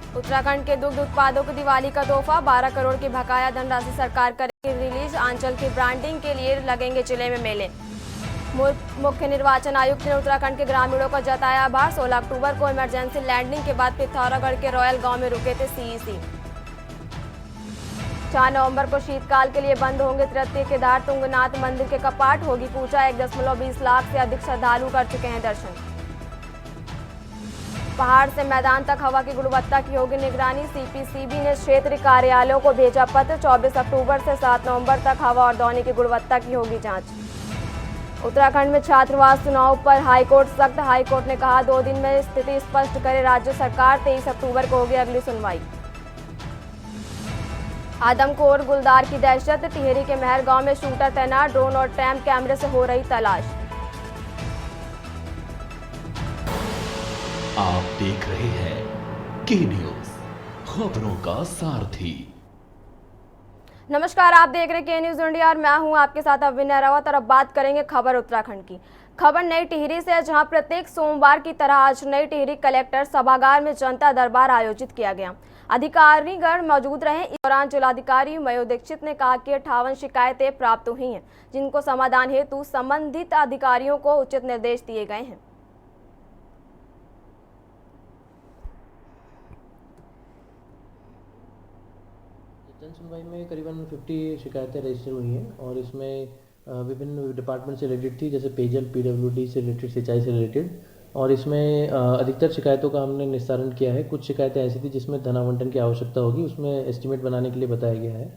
उत्तराखंड के दुग्ध उत्पादों को दिवाली का तोहफा, 12 करोड़ की बकाया धनराशि सरकार करेगी रिलीज। आंचल की ब्रांडिंग के लिए लगेंगे जिले में मेले। मुख्य निर्वाचन आयुक्त ने उत्तराखंड के ग्रामीणों का जताया आभार। 16 अक्टूबर को इमरजेंसी लैंडिंग के बाद पिथौरागढ़ के रॉयल गांव में रुके थे सीईसी। 4 नवंबर को शीतकाल के लिए बंद होंगे तृतीय केदार तुंगनाथ मंदिर के कपाट, होगी पूजा। 1.20 लाख से अधिक श्रद्धालु कर चुके हैं दर्शन। पहाड़ से मैदान तक हवा की गुणवत्ता की होगी निगरानी। सीपीसीबी ने क्षेत्रीय कार्यालयों को भेजा पत्र। 24 अक्टूबर से 7 नवंबर तक हवा और ध्वनि की गुणवत्ता की होगी जांच। उत्तराखंड में छात्रवास चुनाव पर हाईकोर्ट सख्त। हाईकोर्ट ने कहा 2 दिन में स्थिति स्पष्ट करे राज्य सरकार। 23 अक्टूबर को होगी अगली सुनवाई। आदमखोर गुलदार की दहशत, टिहरी के महर गांव में शूटर तैनात। ड्रोन और ट्रैम कैमरे से हो रही तलाश। आप देख रहे हैं के न्यूज, खबरों का सारथी। नमस्कार, आप देख रहे हैं के न्यूज इंडिया और मैं हूं आपके साथ अविनय रावत। और अब बात करेंगे खबर उत्तराखंड की। खबर नई टिहरी से है, जहां प्रत्येक सोमवार की तरह आज नई टिहरी कलेक्टर सभागार में जनता दरबार आयोजित किया गया। अधिकारीगण मौजूद रहे। इस दौरान जिलाधिकारी मयूर दीक्षित ने कहा कि 58 शिकायतें प्राप्त हुई हैं, जिनको समाधान हेतु संबंधित अधिकारियों को उचित निर्देश दिए गए हैं। जन सुनवाई में करीबन 50 शिकायतें रजिस्टर हुई हैं और इसमें विभिन्न डिपार्टमेंट से रिलेटेड थी, जैसे पेयजल, पीडब्ल्यूडी से रिलेटेड, सिंचाई से रिलेटेड। और इसमें अधिकतर शिकायतों का हमने निस्तारण किया है। कुछ शिकायतें ऐसी थी जिसमें धन आवंटन की आवश्यकता होगी, उसमें एस्टिमेट बनाने के लिए बताया गया है।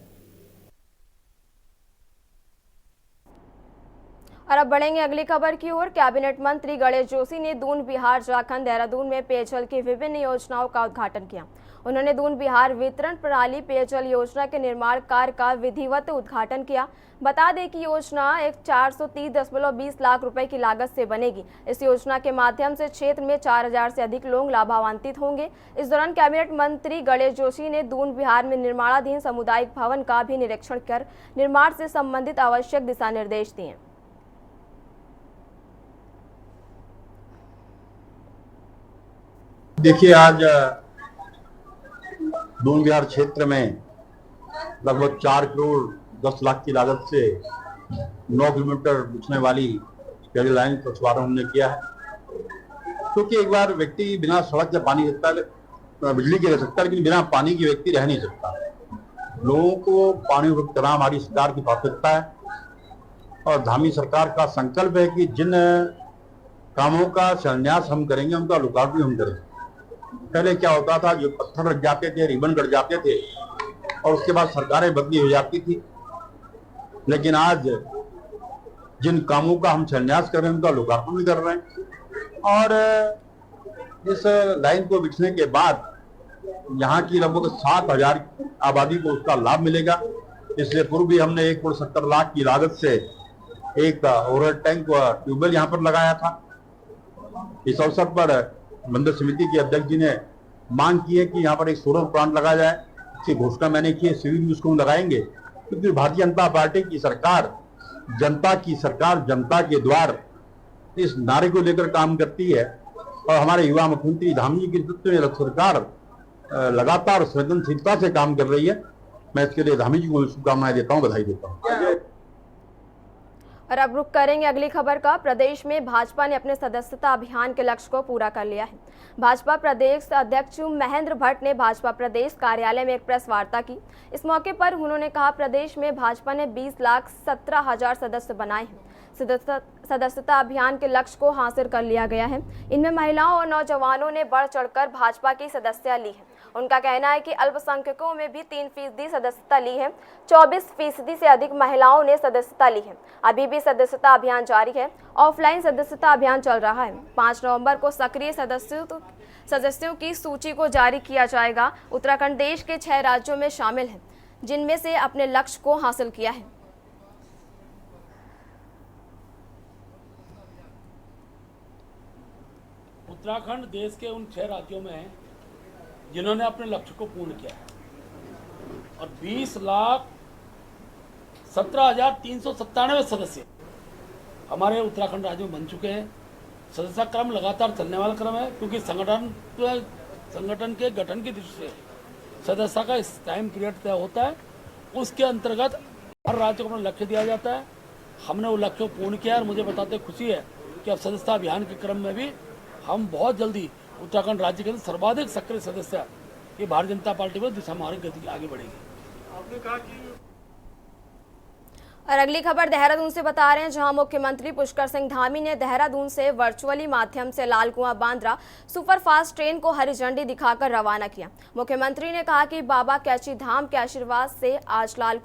और अब बढ़ेंगे अगली खबर की ओर। कैबिनेट मंत्री गणेश जोशी ने दून बिहार झारखंड देहरादून में पेयजल की विभिन्न योजनाओं का उद्घाटन किया। उन्होंने दून बिहार वितरण प्रणाली पेयजल योजना के निर्माण कार्य का विधिवत उद्घाटन किया। बता दें कि योजना एक 430.20 लाख रुपए की लागत से बनेगी। इस योजना के माध्यम से क्षेत्र में 4000 से अधिक लोग लाभान्वित होंगे। इस दौरान कैबिनेट मंत्री गणेश जोशी ने दून बिहार में निर्माणाधीन सामुदायिक भवन का भी निरीक्षण कर निर्माण से संबंधित आवश्यक दिशा निर्देश दिए। देखिए, आज दून बिहार क्षेत्र में लगभग 4 करोड़ 10 लाख की लागत से 9 किलोमीटर बिछने वाली पेयजल लाइन का शुभारंभ हमने किया है। क्योंकि एक बार व्यक्ति बिना सड़क के पानी सकता है, बिजली के रह सकता है, लेकिन बिना पानी के व्यक्ति रह नहीं सकता। लोगों को पानी उपलब्ध कराना हमारी सरकार की प्राथमिकता है और धामी सरकार का संकल्प है कि जिन कामों का शिलान्यास हम करेंगे उनका लोकार्पण भी हम करेंगे। पहले क्या होता था, जो पत्थर लग जाते थे, रिबन कट जाते थे और उसके बाद सरकारें बदली हो जाती थी। लेकिन आज जिन कामों का हम शिलान्यास कर रहे हैं उनका लोकार्पण भी कर रहे हैं। और इस लाइन को बिछने के बाद यहाँ की लगभग 7000 आबादी को उसका लाभ मिलेगा। इसलिए पूर्व भी हमने 1.70 लाख की लागत से एक ओवरहेड टैंक ट्यूबवेल यहाँ पर लगाया था। इस अवसर पर मंदिर समिति के अध्यक्ष जी ने मांग की है कि यहाँ पर एक सोलर प्लांट लगाया जाए। इसकी घोषणा मैंने की है, सिविल भी उसको लगाएंगे, क्योंकि भारतीय जनता पार्टी की सरकार जनता की सरकार, जनता के द्वार, इस नारे को लेकर काम करती है। और हमारे युवा मुख्यमंत्री धामी जी के नेतृत्व में सरकार लगातार संवेदनशीलता से काम कर रही है। मैं इसके लिए धामी जी को शुभकामनाएं देता हूँ, बधाई देता हूँ। और अब रुक करेंगे अगली खबर का। प्रदेश में भाजपा ने अपने सदस्यता अभियान के लक्ष्य को पूरा कर लिया है। भाजपा प्रदेश अध्यक्ष महेंद्र भट्ट ने भाजपा प्रदेश कार्यालय में एक प्रेस वार्ता की। इस मौके पर उन्होंने कहा, प्रदेश में भाजपा ने 20,17,000 सदस्य बनाए हैं। सदस्यता अभियान के लक्ष्य को हासिल कर लिया गया है। इनमें महिलाओं और नौजवानों ने बढ़ चढ़कर भाजपा की सदस्यता ली है। उनका कहना है कि अल्पसंख्यकों में भी 3% सदस्यता ली है। 24% से अधिक महिलाओं ने सदस्यता ली है। अभी भी सदस्यता अभियान जारी है। ऑफलाइन सदस्यता अभियान चल रहा है। 5 नवंबर को सक्रिय सदस्यों की सूची को जारी किया जाएगा। उत्तराखंड देश के 6 राज्यों में शामिल है, जिनमें से अपने लक्ष्य को हासिल किया है। उत्तराखंड देश के उन 6 राज्यों में है जिन्होंने अपने लक्ष्य को पूर्ण किया है और 20,17,397 सदस्य हमारे उत्तराखंड राज्य में बन चुके हैं। सदस्यता क्रम लगातार चलने वाला क्रम है, क्योंकि संगठन संगठन के गठन की दृष्टि से सदस्यता का इस टाइम पीरियड तय होता है। उसके अंतर्गत हर राज्य को अपना लक्ष्य दिया जाता है। हमने वो लक्ष्य को पूर्ण किया और मुझे बताते खुशी है कि अब सदस्यता अभियान के क्रम में भी हम बहुत जल्दी उत्तराखंड राज्य के सर्वाधिक सक्रिय सदस्य ये भारतीय जनता पार्टी में दिशा में हमारी गति आगे बढ़ेगी। आपने कहा कि और अगली खबर देहरादून से बता रहे हैं, जहां मुख्यमंत्री पुष्कर सिंह धामी ने देहरादून से वर्चुअली माध्यम से लाल कुआं बांद्रा सुपरफास्ट ट्रेन को हरी झंडी दिखाकर रवाना किया। मुख्यमंत्री ने कहा कि बाबा कैची धाम के आशीर्वाद से आज लाल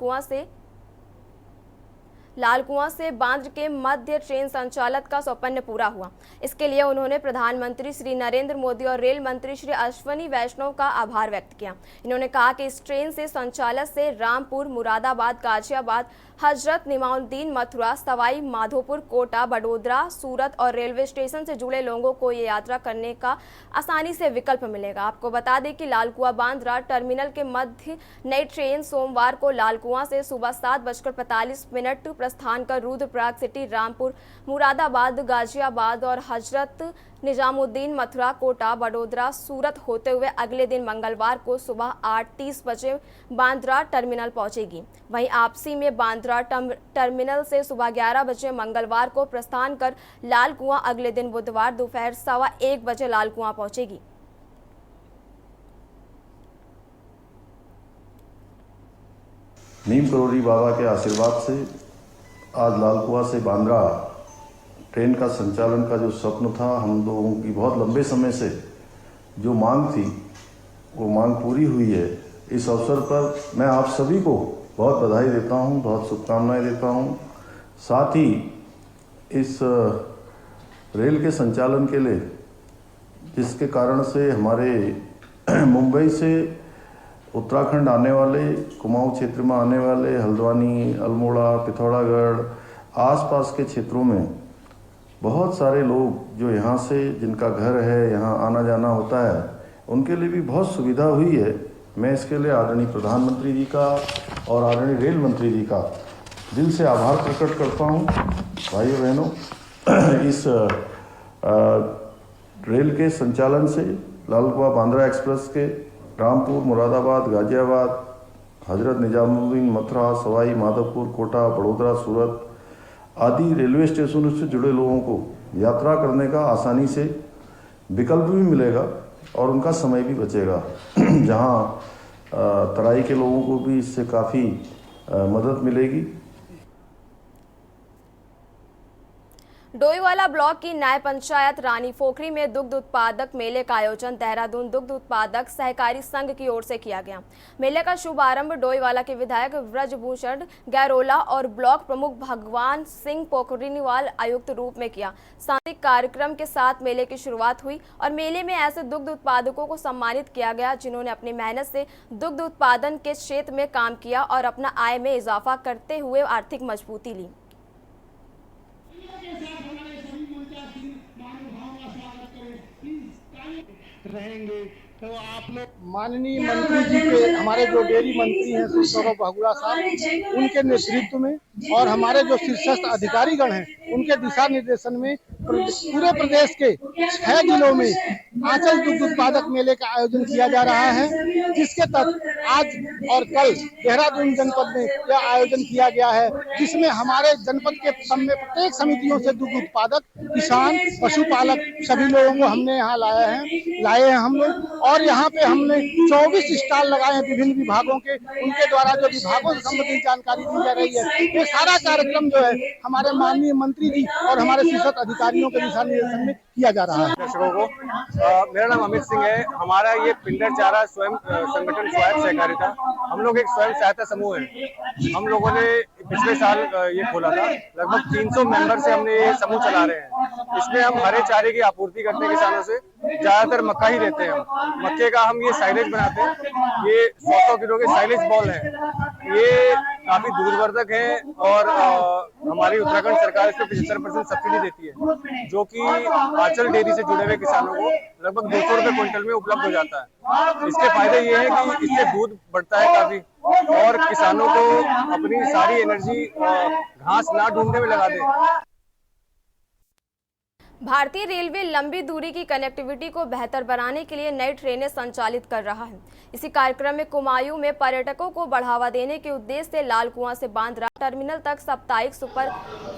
कुआं से बांद्रा के मध्य ट्रेन संचालन का सौपन्न पूरा हुआ। इसके लिए उन्होंने प्रधानमंत्री श्री नरेंद्र मोदी और रेल मंत्री श्री अश्विनी वैष्णव का आभार व्यक्त किया। इन्होंने कहा कि इस ट्रेन से संचालन से रामपुर, मुरादाबाद, गाजियाबाद, हजरत निजामुद्दीन, मथुरा, सवाई माधोपुर, कोटा, बड़ोदरा, सूरत और रेलवे स्टेशन से जुड़े लोगों को ये यात्रा करने का आसानी से विकल्प मिलेगा। आपको बता दें कि लाल कुआं बांद्रा टर्मिनल के मध्य नई ट्रेन सोमवार को लाल कुआं से सुबह 7:45 प्रस्थान कर रुद्रप्रयाग सिटी, रामपुर, मुरादाबाद, गाजियाबाद और हजरत निजामुद्दीन, मथुरा, कोटा, बड़ोदरा, सूरत होते हुए अगले दिन मंगलवार को सुबह 8:30 बजे बांद्रा टर्मिनल पहुंचेगी। वहीं आपसी में बांद्रा टर्मिनल से सुबह 11 बजे मंगलवार को प्रस्थान कर लाल कुआं अगले दिन बुधवार दोपहर 1:15 बजे लाल कुआं पहुंचेगी। नीम करोड़ी बाबा के आशीर्वाद से आज लाल कुआं से बांद्रा ट्रेन का संचालन का जो स्वप्न था, हम लोगों की बहुत लंबे समय से जो मांग थी, वो मांग पूरी हुई है। इस अवसर पर मैं आप सभी को बहुत बधाई देता हूँ, बहुत शुभकामनाएं देता हूँ। साथ ही इस रेल के संचालन के लिए, जिसके कारण से हमारे मुंबई से उत्तराखंड आने वाले, कुमाऊं क्षेत्र में आने वाले, हल्द्वानी, अल्मोड़ा, पिथौरागढ़ आसपास के क्षेत्रों में बहुत सारे लोग जो यहाँ से, जिनका घर है, यहाँ आना जाना होता है, उनके लिए भी बहुत सुविधा हुई है। मैं इसके लिए आदरणीय प्रधानमंत्री जी का और आदरणीय रेल मंत्री जी का दिल से आभार प्रकट करता हूँ। भाइयों बहनों, इस रेल के संचालन से लाल कुआं बांद्रा एक्सप्रेस के रामपुर, मुरादाबाद, गाजियाबाद, हजरत निजामुद्दीन, मथुरा, सवाई माधोपुर, कोटा, बड़ोदरा, सूरत आदि रेलवे स्टेशनों से जुड़े लोगों को यात्रा करने का आसानी से विकल्प भी मिलेगा और उनका समय भी बचेगा। जहां तराई के लोगों को भी इससे काफ़ी मदद मिलेगी। डोईवाला ब्लॉक की न्याय पंचायत रानी पोखरी में दुग्ध उत्पादक मेले का आयोजन देहरादून दुग्ध उत्पादक सहकारी संघ की ओर से किया गया। मेले का शुभारंभ डोईवाला के विधायक व्रजभूषण गैरोला और ब्लॉक प्रमुख भगवान सिंह पोखरीवाल आयुक्त रूप में किया। सांस्कृतिक कार्यक्रम के साथ मेले की शुरुआत हुई और मेले में ऐसे दुग्ध उत्पादकों को सम्मानित किया गया जिन्होंने अपनी मेहनत से दुग्ध उत्पादन के क्षेत्र में काम किया और अपना आय में इजाफा करते हुए आर्थिक मजबूती ली। रहेंगे तो आप लोग माननीय मंत्री जी के, हमारे जो डेयरी मंत्री हैं श्री सौरभ बहुगुणा साहब, उनके नेतृत्व में और हमारे जो शीर्षस्थ अधिकारीगण हैं उनके दिशा निर्देशन में पूरे प्रदेश के 6 जिलों में आंचल दुग्ध उत्पादक मेले का आयोजन किया जा रहा है, जिसके तहत आज और कल देहरादून जनपद में यह आयोजन किया गया है, जिसमें हमारे जनपद के प्रत्येक समितियों से दुग्ध उत्पादक, किसान, पशुपालक सभी लोगों को हमने यहाँ लाए हैं हम लोग। और यहाँ पे हमने 24 स्टॉल लगाए हैं विभिन्न विभागों के, उनके द्वारा जो विभागों से संबंधित जानकारी दी जा रही है। ये सारा कार्यक्रम जो है हमारे माननीय मंत्री जी और हमारे शीर्षस्थ अधिकारियों के दिशा निर्देशन में किया जा रहा है। दर्शकों को मेरा नाम अमित सिंह है। हमारा ये पिंडर चारा स्वयं संगठन स्वायत्त सहकारिता, हम लोग एक स्वयं सहायता समूह है। हम लोगों ने पिछले साल ये खोला था, लगभग 300 मेंबर से हमने ये समूह चला रहे हैं। इसमें हम हरे चारे की आपूर्ति करते हैं किसानों से, ज्यादातर मक्का ही देते हैं हम। मक्के का हम ये साइलेज बनाते हैं, ये 100 किलो के साइलेज बॉल है, ये काफी दूरवर्धक है और हमारी उत्तराखंड सरकार इसमें 75% सब्सिडी देती है, जो कि आंचल डेयरी से जुड़े हुए किसानों को लगभग 200 रुपए क्विंटल में उपलब्ध हो जाता है। इसके फायदे ये है कि इससे दूध बढ़ता है काफी और किसानों को अपनी सारी एनर्जी घास ना ढूंढने में लगा दे। भारतीय रेलवे लंबी दूरी की कनेक्टिविटी को बेहतर बनाने के लिए नई ट्रेनें संचालित कर रहा है। इसी कार्यक्रम में कुमायूं में पर्यटकों को बढ़ावा देने के उद्देश्य से लाल कुआं से बांद्रा टर्मिनल तक साप्ताहिक सुपर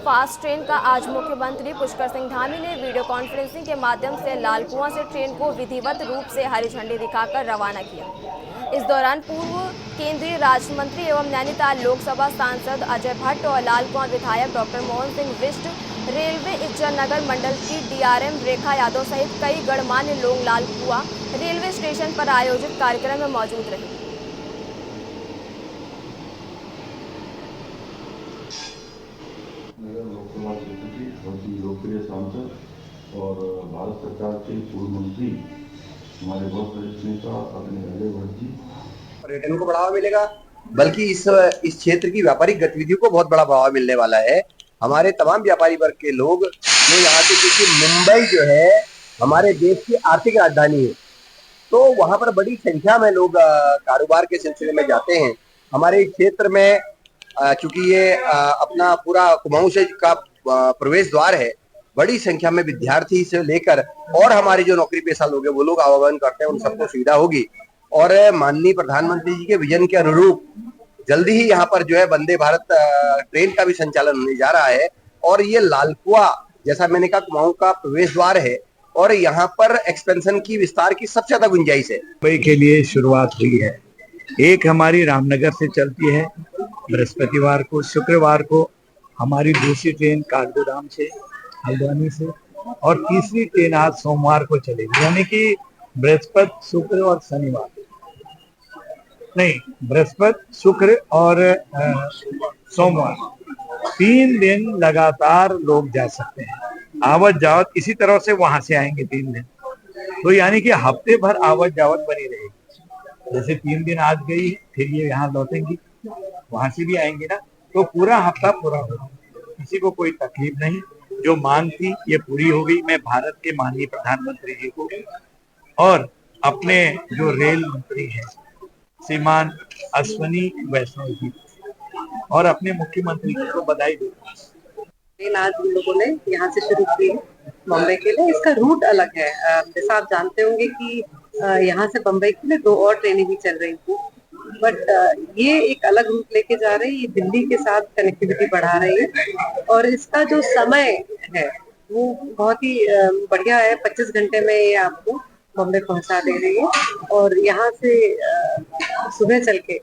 फास्ट ट्रेन का आज मुख्यमंत्री पुष्कर सिंह धामी ने वीडियो कॉन्फ्रेंसिंग के माध्यम से लाल कुआं से ट्रेन को विधिवत रूप से हरी झंडी दिखाकर रवाना किया। इस दौरान पूर्व केंद्रीय राज्य मंत्री एवं नैनीताल लोकसभा सांसद अजय भट्ट और लाल कुआं विधायक डॉक्टर मोहन सिंह बिष्ट, रेलवे इज्जत नगर मंडल की डीआरएम रेखा यादव सहित कई गणमान्य लोग लाल कुआं रेलवे स्टेशन पर आयोजित कार्यक्रम में मौजूद रहे। लोकसभा क्षेत्र के बहुत ही लोकप्रिय सांसद और भारत सरकार के पूर्व मंत्री हमारे बहुत वरिष्ठ नेता आदरणीय अजय भट्ट जी, पर्यटन को बढ़ावा मिलेगा, बल्कि इस क्षेत्र की व्यापारिक गतिविधियों को बहुत बड़ा बढ़ावा मिलने वाला है। हमारे तमाम व्यापारी वर्ग के लोग जो यहाँ से, क्योंकि मुंबई जो है हमारे देश की आर्थिक राजधानी है, तो वहाँ पर बड़ी संख्या में लोग कारोबार के सिलसिले में जाते हैं। हमारे क्षेत्र में चूंकि ये अपना पूरा कुमाऊं से का प्रवेश द्वार है, बड़ी संख्या में विद्यार्थी से लेकर और हमारे जो नौकरी पेशा लोग हैं वो लोग आवागमन करते हैं, उन सबको सुविधा होगी। और माननीय प्रधानमंत्री जी के विजन के अनुरूप जल्दी ही यहाँ पर जो है वंदे भारत ट्रेन का भी संचालन होने जा रहा है। और ये लाल कुआं, जैसा मैंने कहा, कुमाऊं का प्रवेश द्वार है और यहाँ पर एक्सपेंशन की, विस्तार की सबसे ज्यादा गुंजाइश है। मुंबई के लिए शुरुआत हुई है। एक हमारी रामनगर से चलती है बृहस्पतिवार को, शुक्रवार को हमारी दूसरी ट्रेन काठगोदाम से, हल्द्वानी से, और तीसरी ट्रेन आज सोमवार को चलेगी। यानी कि बृहस्पति, शुक्र और शनिवार, नहीं, बृहस्पति, शुक्र और सोमवार, 3 दिन लगातार लोग जा सकते हैं। आवत जावत इसी तरह से वहां से आएंगे 3 दिन, तो यानी कि हफ्ते भर आवत जावत बनी रहेगी। जैसे 3 दिन आज गई, फिर ये यहाँ लौटेंगी, वहां से भी आएंगे ना, तो पूरा हफ्ता पूरा होगा, किसी को कोई तकलीफ नहीं। जो मांग थी ये पूरी हो गई। मैं भारत के माननीय प्रधानमंत्री जी को और अपने जो रेल मंत्री हैं श्रीमान अश्विनी वैष्णव जी और अपने मुख्यमंत्री जी को बधाई देता हूँ। ट्रेन आज हम लोगों ने यहाँ से शुरू की है बम्बई के लिए। इसका रूट अलग है, जैसा आप जानते होंगे कि यहाँ से बम्बई के लिए 2 और ट्रेनें भी चल रही थी, बट ये एक अलग रूट लेके जा रही है। ये दिल्ली के साथ कनेक्टिविटी बढ़ा रही है और इसका जो समय है वो बहुत ही बढ़िया है। 25 घंटे में ये आपको बम्बई पहुंचा दे रही है और यहाँ से सुबह चल के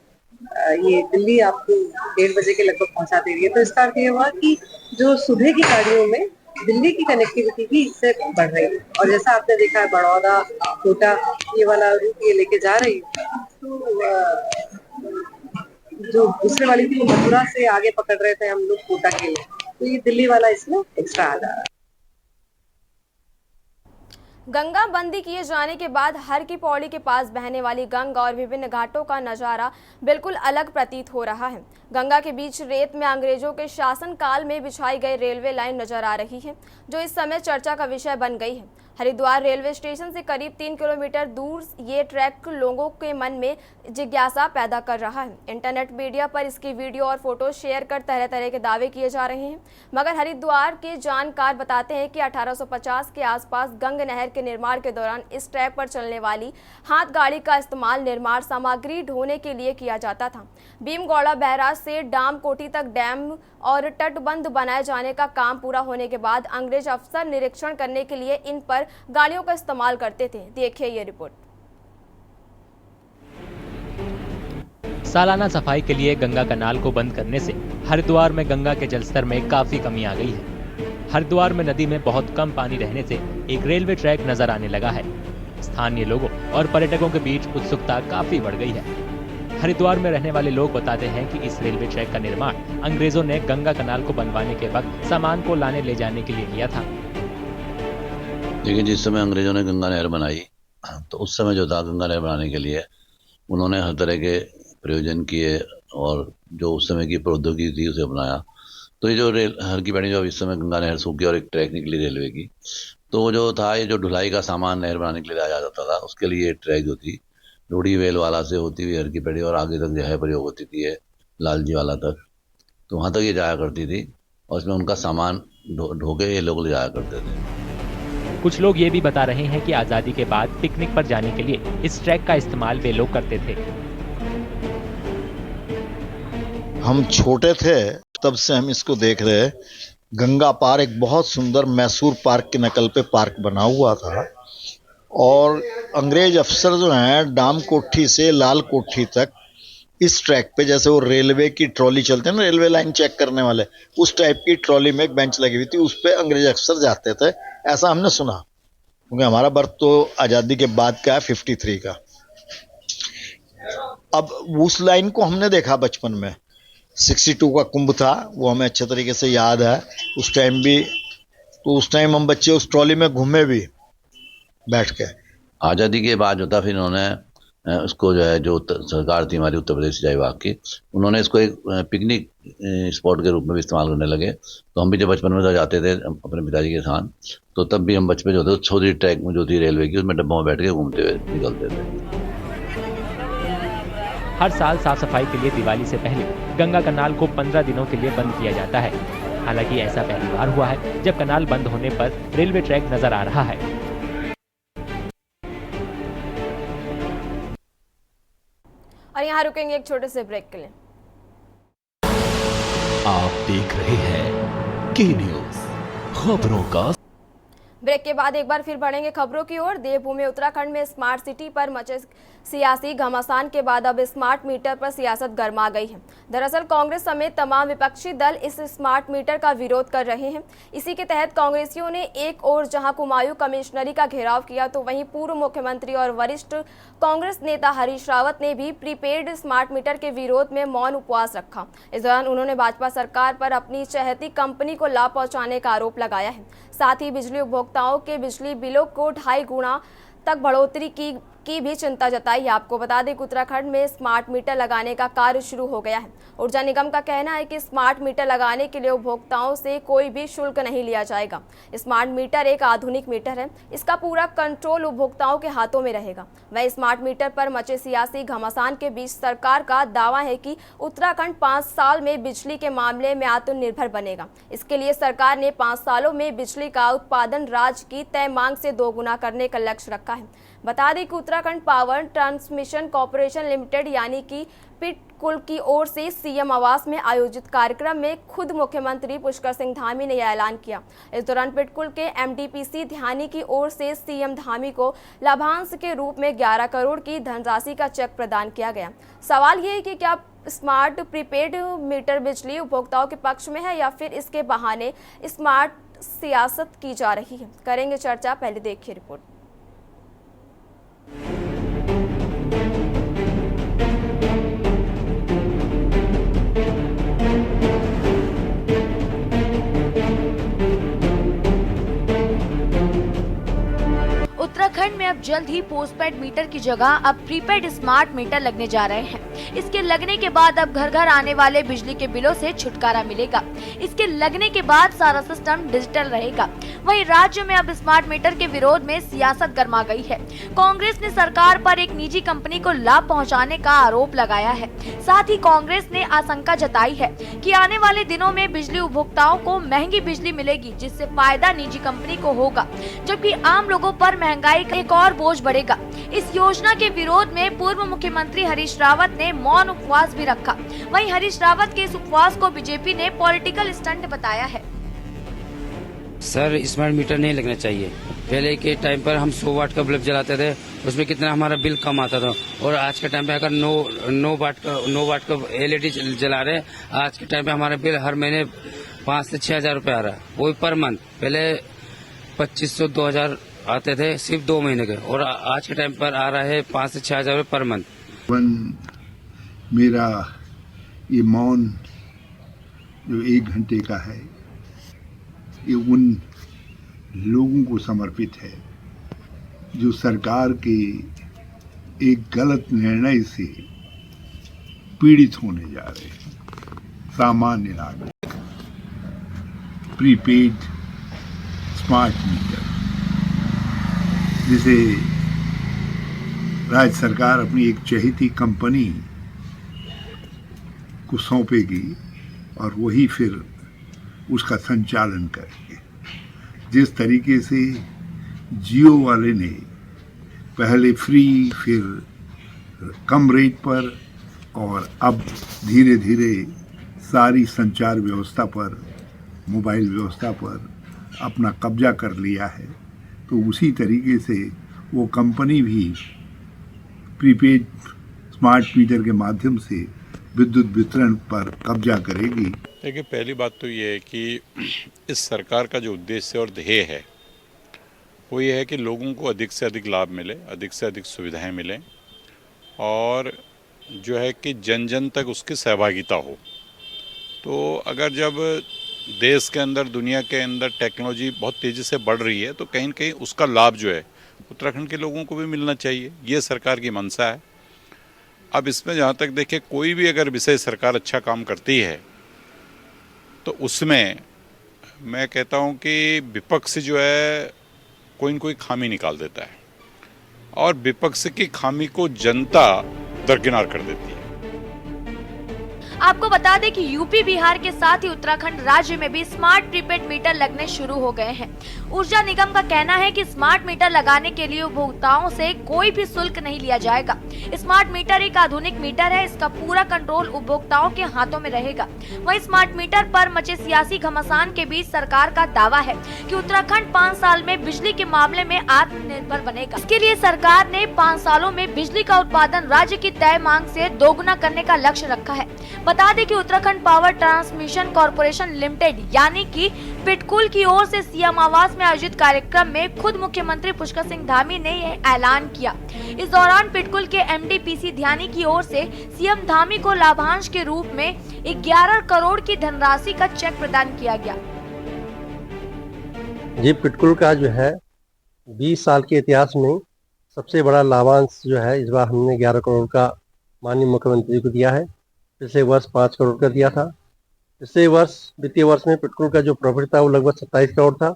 ये दिल्ली आपको 1:30 बजे के लगभग पहुंचा दे रही है। तो इसका अर्थ ये हुआ कि जो सुबह की गाड़ियों में दिल्ली की कनेक्टिविटी भी इससे बढ़ रही है। और जैसा आपने देखा है बड़ौदा, कोटा, ये वाला रूट ये लेके जा रही है। तो जो दूसरे वाली थी मथुरा से आगे पकड़ रहे थे हम लोग कोटा के लिए, तो ये दिल्ली वाला इसमें एक्स्ट्रा आ जा रहा है। गंगा बंदी किए जाने के बाद हर की पौड़ी के पास बहने वाली गंगा और विभिन्न घाटों का नजारा बिल्कुल अलग प्रतीत हो रहा है। गंगा के बीच रेत में अंग्रेजों के शासन काल में बिछाई गई रेलवे लाइन नजर आ रही है, जो इस समय चर्चा का विषय बन गई है। हरिद्वार रेलवे स्टेशन से करीब 3 किलोमीटर दूर ये ट्रैक लोगों के मन में जिज्ञासा पैदा कर रहा है। इंटरनेट मीडिया पर इसकी वीडियो और फोटो शेयर कर तरह तरह के दावे किए जा रहे हैं, मगर हरिद्वार के जानकार बताते हैं कि 1850 के आसपास गंग नहर के निर्माण के दौरान इस ट्रैक पर चलने वाली हाथ गाड़ी का इस्तेमाल निर्माण सामग्री ढोने के लिए किया जाता था। भीमगौड़ा बैराज से डामकोटी तक डैम और तटबंध बनाए जाने का काम पूरा होने के बाद अंग्रेज अफसर निरीक्षण करने के लिए इन पर गाड़ियों का इस्तेमाल करते थे। देखिए ये रिपोर्ट। सालाना सफाई के लिए गंगा कनाल को बंद करने से हरिद्वार में गंगा के जलस्तर में काफी कमी आ गई है। हरिद्वार में नदी में बहुत कम पानी रहने से एक रेलवे ट्रैक नजर आने लगा है। स्थानीय लोगों और पर्यटकों के बीच उत्सुकता काफी बढ़ गई है। हरिद्वार में रहने वाले लोग बताते हैं कि इस रेलवे ट्रैक का निर्माण अंग्रेजों ने गंगा कनाल को बनवाने के वक्त सामान को लाने ले जाने के लिए किया था। लेकिन जिस समय अंग्रेजों ने गंगा नहर बनाई, तो उस समय जो था गंगा नहर बनाने के लिए उन्होंने हर तरह के प्रयोजन किए और जो उस समय की प्रौद्योगिकी थी उसे अपनाया। तो ये जो रेल हर की पैड़ी जो इस समय गंगा नहर सूख गई और एक ट्रैक निकली रेलवे की, तो वो जो था ये जो ढुलाई का सामान नहर बनाने के लिए लाया जाता था, उसके लिए ट्रैक जो थी रूढ़ी वेल वाला से होती हुई हर की पैड़ी और आगे तक जो है प्रयोग होती थी ये लालजी वाला तक, तो वहाँ तक ये जाया करती थी और इसमें उनका सामान ढो के ये लोग ले जाया करते थे। कुछ लोग ये भी बता रहे हैं कि आजादी के बाद पिकनिक पर जाने के लिए इस ट्रैक का इस्तेमाल वे लोग करते थे। हम छोटे थे तब से हम इसको देख रहे हैं। गंगा पार एक बहुत सुंदर मैसूर पार्क की नकल पे पार्क बना हुआ था और अंग्रेज अफसर जो हैं डाम कोठी से लाल कोठी तक इस ट्रैक पे, जैसे वो रेलवे की ट्रॉली चलते हैं ना, रेलवे लाइन चेक करने वाले, उस टाइप की ट्रॉली में एक बेंच लगी हुई थी, उस पे अंग्रेज अफसर जाते थे, ऐसा हमने सुना। क्योंकि हमारा बर्थ तो आज़ादी के बाद का है, 53 का। अब उस लाइन को हमने देखा बचपन में। 62 का कुंभ था, वो हमें अच्छे तरीके से याद है। उस टाइम भी, तो उस टाइम हम बच्चे उस ट्रॉली में घूमे भी बैठ के। आज़ादी के बाद जो था, फिर इन्होंने उसको जो है, जो सरकार थी हमारी उत्तर प्रदेश सिंचाई विभाग की, उन्होंने इसको एक पिकनिक स्पॉट के रूप में भी इस्तेमाल करने लगे। तो हम भी जब बचपन में जाते थे अपने पिताजी के साथ, तो तब भी हम बचपन जो थे छोटी ट्रैक में जो थी रेलवे की, उसमें डब्बों में बैठ के घूमते हुए निकलते थे। हर साल साफ सफाई के लिए दिवाली से पहले गंगा कनाल को 15 दिनों के लिए बंद किया जाता है। हालांकि ऐसा पहली बार हुआ है जब कनाल बंद होने पर रेलवे ट्रैक नजर आ रहा है। और यहाँ रुकेंगे एक छोटे से ब्रेक के लिए। आप देख रहे हैं के न्यूज, खबरों का। ब्रेक के बाद एक बार फिर बढ़ेंगे खबरों की ओर। देवभूमि उत्तराखंड में स्मार्ट सिटी पर मचे सियासी घमासान के बाद अब स्मार्ट मीटर पर सियासत गर्मा गई है। दरअसल कांग्रेस समेत तमाम विपक्षी दल इस स्मार्ट मीटर का विरोध कर रहे हैं। इसी के तहत कांग्रेसियों ने एक ओर जहां कुमायूं कमिश्नरी का घेराव किया, तो वहीं पूर्व मुख्यमंत्री और वरिष्ठ कांग्रेस नेता हरीश रावत ने भी प्रीपेड स्मार्ट मीटर के विरोध में मौन उपवास रखा। इस दौरान उन्होंने भाजपा सरकार पर अपनी चहेती कंपनी को लाभ पहुंचाने का आरोप लगाया है। साथ ही बिजली उपभोक्ताओं के बिजली बिलों को 2.5 गुना तक बढ़ोतरी की भी चिंता जताई है। आपको बता दें कि उत्तराखंड में स्मार्ट मीटर लगाने का कार्य शुरू हो गया है। ऊर्जा निगम का कहना है कि स्मार्ट मीटर लगाने के लिए उपभोक्ताओं से कोई भी शुल्क नहीं लिया जाएगा। स्मार्ट मीटर एक आधुनिक मीटर है, इसका पूरा कंट्रोल उपभोक्ताओं के हाथों में रहेगा। वह स्मार्ट मीटर पर मचे सियासी घमासान के बीच सरकार का दावा है कि उत्तराखंड 5 साल में बिजली के मामले में आत्मनिर्भर बनेगा। इसके लिए सरकार ने 5 सालों में बिजली का उत्पादन राज्य की तय मांग से 2 गुना करने का लक्ष्य रखा है। बता दें कि Uttarakhand power transmission corporation limited यानी कि पिटकुल की ओर से सीएम आवास में आयोजित कार्यक्रम में खुद मुख्यमंत्री पुष्कर सिंह धामी ने यह ऐलान किया। इस दौरान पिटकुल के एमडीपीसी ध्यानी की ओर से सीएम धामी को लाभांश के रूप में 11 करोड़ की धनराशि का चेक प्रदान किया गया। सवाल ये है कि क्या स्मार्ट प्रीपेड मीटर बिजली उपभोक्ताओं के पक्ष में है या फिर इसके बहाने स्मार्ट सियासत की जा रही है। करेंगे चर्चा, पहले देखिए रिपोर्ट। उत्तराखंड में अब जल्द ही पोस्टपेड मीटर की जगह अब प्रीपेड स्मार्ट मीटर लगने जा रहे हैं। इसके लगने के बाद अब घर घर आने वाले बिजली के बिलों से छुटकारा मिलेगा। इसके लगने के बाद सारा सिस्टम डिजिटल रहेगा। वहीं राज्य में अब स्मार्ट मीटर के विरोध में सियासत गर्मा गई है। कांग्रेस ने सरकार पर एक निजी कंपनी को लाभ पहुंचाने का आरोप लगाया है। साथ ही कांग्रेस ने आशंका जताई है कि आने वाले दिनों में बिजली उपभोक्ताओं को महंगी बिजली मिलेगी, जिससे फायदा निजी कंपनी को होगा, जबकि आम लोगों पर महंगाई का एक और बोझ बढ़ेगा। इस योजना के विरोध में पूर्व मुख्यमंत्री हरीश रावत ने मौन उपवास भी रखा। वहीं हरीश रावत के इस उपवास को बीजेपी ने पॉलिटिकल स्टंट बताया है। सर, स्मार्ट मीटर नहीं लगना चाहिए। पहले के टाइम पर हम 100 वाट का बल्ब जलाते थे, उसमें कितना हमारा बिल कम आता था, और आज के टाइम पे अगर 9 वाट का एलईडी जला रहे, आज के टाइम पे हमारा बिल हर महीने 5 से 6 हजार रूपए आ रहा है, वो पर मंथ। पहले 2500-2000 आते थे सिर्फ 2 महीने के, और आज के टाइम पर आ रहा है 5 से 6 हजार पर मंथ। मेरा ये मौन जो 1 घंटे का है, ये उन लोगों को समर्पित है जो सरकार के एक गलत निर्णय से पीड़ित होने जा रहे हैं। सामान्य नागरिक प्रीपेड स्मार्ट मीटर जिसे राज्य सरकार अपनी एक चहेती कंपनी को सौंपेगी और वही फिर उसका संचालन करेंगे। जिस तरीके से जियो वाले ने पहले फ्री, फिर कम रेट पर, और अब धीरे धीरे सारी संचार व्यवस्था पर, मोबाइल व्यवस्था पर अपना कब्जा कर लिया है। तो उसी तरीके से वो कंपनी भी प्रीपेड स्मार्ट मीटर के माध्यम से विद्युत वितरण पर कब्जा करेगी। देखिए, पहली बात तो ये है कि इस सरकार का जो उद्देश्य और ध्येय है वो ये है कि लोगों को अधिक से अधिक लाभ मिले, अधिक से अधिक सुविधाएं मिलें, और जो है कि जन जन तक उसकी सहभागिता हो। तो अगर जब देश के अंदर, दुनिया के अंदर टेक्नोलॉजी बहुत तेज़ी से बढ़ रही है तो कहीं न कहीं उसका लाभ जो है उत्तराखंड के लोगों को भी मिलना चाहिए। ये सरकार की मंशा है। अब इसमें जहाँ तक देखिए, कोई भी अगर विषय सरकार अच्छा काम करती है तो उसमें मैं कहता हूँ कि विपक्ष जो है कोई न कोई खामी निकाल देता है, और विपक्ष की खामी को जनता दरकिनार कर देती है। आपको बता दें कि यूपी, बिहार के साथ ही उत्तराखंड राज्य में भी स्मार्ट प्रीपेड मीटर लगने शुरू हो गए हैं। ऊर्जा निगम का कहना है कि स्मार्ट मीटर लगाने के लिए उपभोक्ताओं से कोई भी शुल्क नहीं लिया जाएगा। स्मार्ट मीटर एक आधुनिक मीटर है, इसका पूरा कंट्रोल उपभोक्ताओं के हाथों में रहेगा। वहीं स्मार्ट मीटर पर मचे सियासी घमासान के बीच सरकार का दावा है कि उत्तराखंड 5 साल में बिजली के मामले में आत्मनिर्भर बनेगा। इसके लिए सरकार ने 5 सालों में बिजली का उत्पादन राज्य की तय मांग से दोगुना करने का लक्ष्य रखा है। बता दें कि Uttarakhand power transmission corporation limited यानी कि पिटकुल की ओर से सीएम आवास में आयोजित कार्यक्रम में खुद मुख्यमंत्री पुष्कर सिंह धामी ने यह ऐलान किया। इस दौरान पिटकुल के एमडी पीसी ध्यानी की ओर से सीएम धामी को लाभांश के रूप में 11 करोड़ की धनराशि का चेक प्रदान किया गया। ये पिटकुल का जो है 20 साल के इतिहास में सबसे बड़ा लाभांश जो है इस बार हमने 11 करोड़ का माननीय मुख्यमंत्री को दिया है। पिछले वर्ष 5 करोड़ का दिया था। पिछले वर्ष, वित्तीय वर्ष में पिटकुल का जो प्रॉफिट था वो लगभग 27 करोड़ था,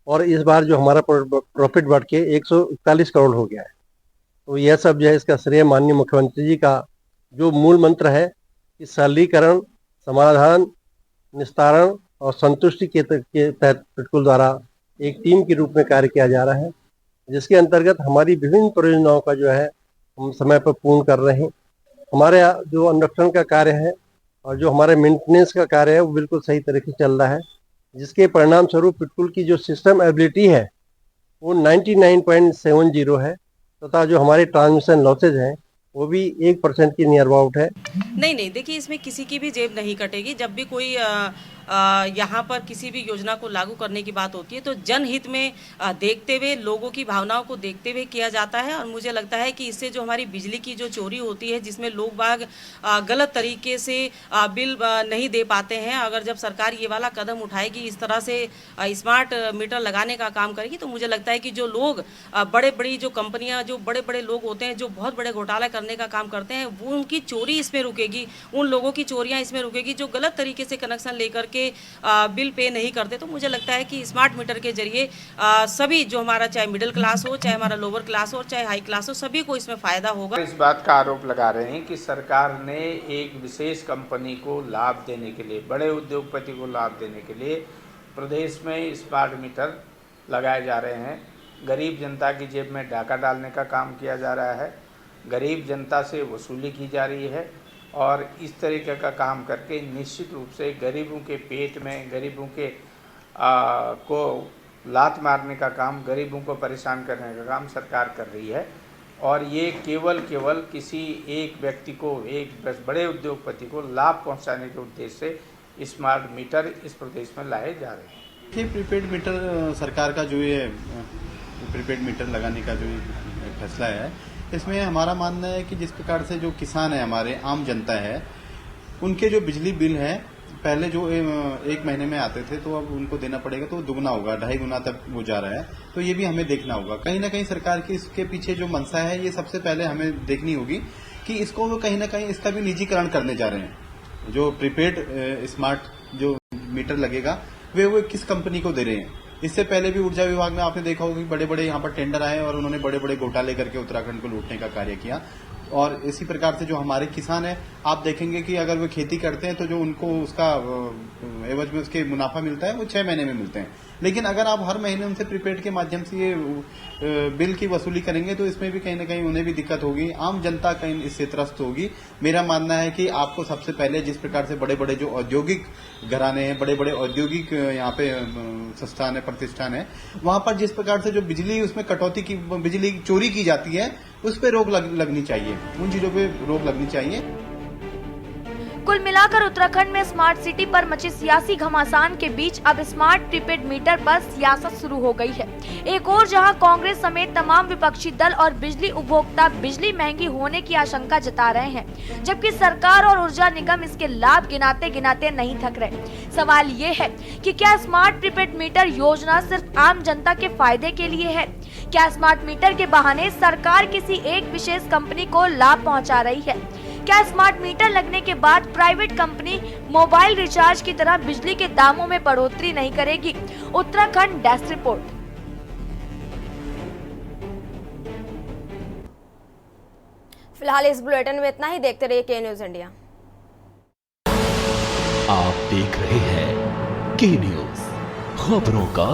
और इस बार जो हमारा प्रॉफिट बढ़ के 141 करोड़ हो गया है। तो यह सब जो है इसका श्रेय माननीय मुख्यमंत्री जी का जो मूल मंत्र है कि सरलीकरण, समाधान, निस्तारण और संतुष्टि के तहत पिटकुल द्वारा एक टीम के रूप में कार्य किया जा रहा है, जिसके अंतर्गत हमारी विभिन्न परियोजनाओं का जो है हम समय पर पूर्ण कर रहे हैं। हमारे जो अनुरक्षण का कार्य है और जो हमारे मेंटेनेंस का कार्य है वो बिल्कुल सही तरीके से चल रहा है, जिसके परिणाम स्वरूप पिटकुल की जो सिस्टम एबिलिटी है वो 99.70 है, तथा जो हमारे ट्रांसमिशन लॉसेज हैं वो भी 1% की नियर अबाउट है। नहीं, देखिए, इसमें किसी की भी जेब नहीं कटेगी। जब भी कोई यहाँ पर किसी भी योजना को लागू करने की बात होती है तो जनहित में देखते हुए, लोगों की भावनाओं को देखते हुए किया जाता है। और मुझे लगता है कि इससे जो हमारी बिजली की जो चोरी होती है, जिसमें लोग बाग गलत तरीके से बिल नहीं दे पाते हैं, अगर जब सरकार ये वाला कदम उठाएगी, इस तरह से स्मार्ट मीटर लगाने का काम करेगी, तो मुझे लगता है कि जो लोग बड़े बड़ी जो कंपनियां, जो बड़े बड़े लोग होते हैं जो बहुत बड़े घोटाला करने का काम करते हैं, वो उनकी चोरी इसमें रुकेगी, उन लोगों की चोरियां इसमें रुकेगी जो गलत तरीके से कनेक्शन लेकर के बिल पे नहीं करते। तो मुझे लगता है कि स्मार्ट मीटर के जरिए सभी, जो हमारा चाहे मिडिल क्लास हो, चाहे हमारा लोअर क्लास हो, चाहे हाई क्लास हो, सभी को इसमें फायदा होगा। इस बात का आरोप लगा रहे हैं कि सरकार ने एक विशेष कंपनी को लाभ देने के लिए, बड़े उद्योगपति को लाभ देने के लिए प्रदेश में स्मार्ट मीटर लगाए जा रहे हैं। गरीब जनता की जेब में डाका डालने का काम किया जा रहा है, गरीब जनता से वसूली की जा रही है, और इस तरीके का काम करके निश्चित रूप से गरीबों के पेट में, गरीबों के को लात मारने का काम, गरीबों को परेशान करने का काम सरकार कर रही है। और ये केवल किसी एक व्यक्ति को, एक बड़े उद्योगपति को लाभ पहुंचाने के उद्देश्य से स्मार्ट मीटर इस प्रदेश में लाए जा रहे हैं। ये प्रीपेड मीटर, सरकार का जो ये प्रीपेड मीटर लगाने का जो फैसला है, इसमें हमारा मानना है कि जिस प्रकार से जो किसान है, हमारे आम जनता है, उनके जो बिजली बिल है पहले जो 1 महीने में आते थे तो अब उनको देना पड़ेगा, तो दुगना होगा, 2.5 गुना तक वो जा रहा है। तो ये भी हमें देखना होगा। कहीं ना कहीं सरकार की इसके पीछे जो मंशा है, ये सबसे पहले हमें देखनी होगी कि इसको वो कहीं ना कहीं इसका भी निजीकरण करने जा रहे हैं। जो प्रीपेड स्मार्ट जो मीटर लगेगा वो किस कंपनी को दे रहे हैं। इससे पहले भी ऊर्जा विभाग में आपने देखा होगा कि बड़े बड़े यहाँ पर टेंडर आए और उन्होंने बड़े बड़े घोटाले करके उत्तराखंड को लूटने का कार्य किया। और इसी प्रकार से जो हमारे किसान हैं, आप देखेंगे कि अगर वो खेती करते हैं तो जो उनको उसका एवज में उसके मुनाफा मिलता है वो 6 महीने में मिलते हैं। लेकिन अगर आप हर महीने उनसे प्रीपेड के माध्यम से ये बिल की वसूली करेंगे तो इसमें भी कहीं ना कहीं उन्हें भी दिक्कत होगी, आम जनता कहीं इससे त्रस्त होगी। मेरा मानना है कि आपको सबसे पहले जिस प्रकार से बड़े बड़े जो औद्योगिक घराने हैं, बड़े बड़े औद्योगिक यहाँ पे संस्थान है, प्रतिष्ठान है, वहां पर जिस प्रकार से जो बिजली उसमें कटौती की, बिजली चोरी की जाती है, उस पर रोक लगनी चाहिए, उन चीजों पे रोक लगनी चाहिए। कुल मिलाकर उत्तराखंड में स्मार्ट सिटी पर मचे सियासी घमासान के बीच अब स्मार्ट प्रीपेड मीटर पर सियासत शुरू हो गई है। एक और जहां कांग्रेस समेत तमाम विपक्षी दल और बिजली उपभोक्ता बिजली महंगी होने की आशंका जता रहे हैं, जबकि सरकार और ऊर्जा निगम इसके लाभ गिनाते गिनाते नहीं थक रहे। सवाल ये है कि क्या स्मार्ट प्रीपेड मीटर योजना सिर्फ आम जनता के फायदे के लिए है? क्या स्मार्ट मीटर के बहाने सरकार किसी एक विशेष कंपनी को लाभ पहुंचा रही है? क्या स्मार्ट मीटर लगने के बाद प्राइवेट कंपनी मोबाइल रिचार्ज की तरह बिजली के दामों में बढ़ोतरी नहीं करेगी? Uttarakhand desk report. फिलहाल इस बुलेटिन में इतना ही। देखते रहिए के न्यूज इंडिया। आप देख रहे हैं के न्यूज, खबरों का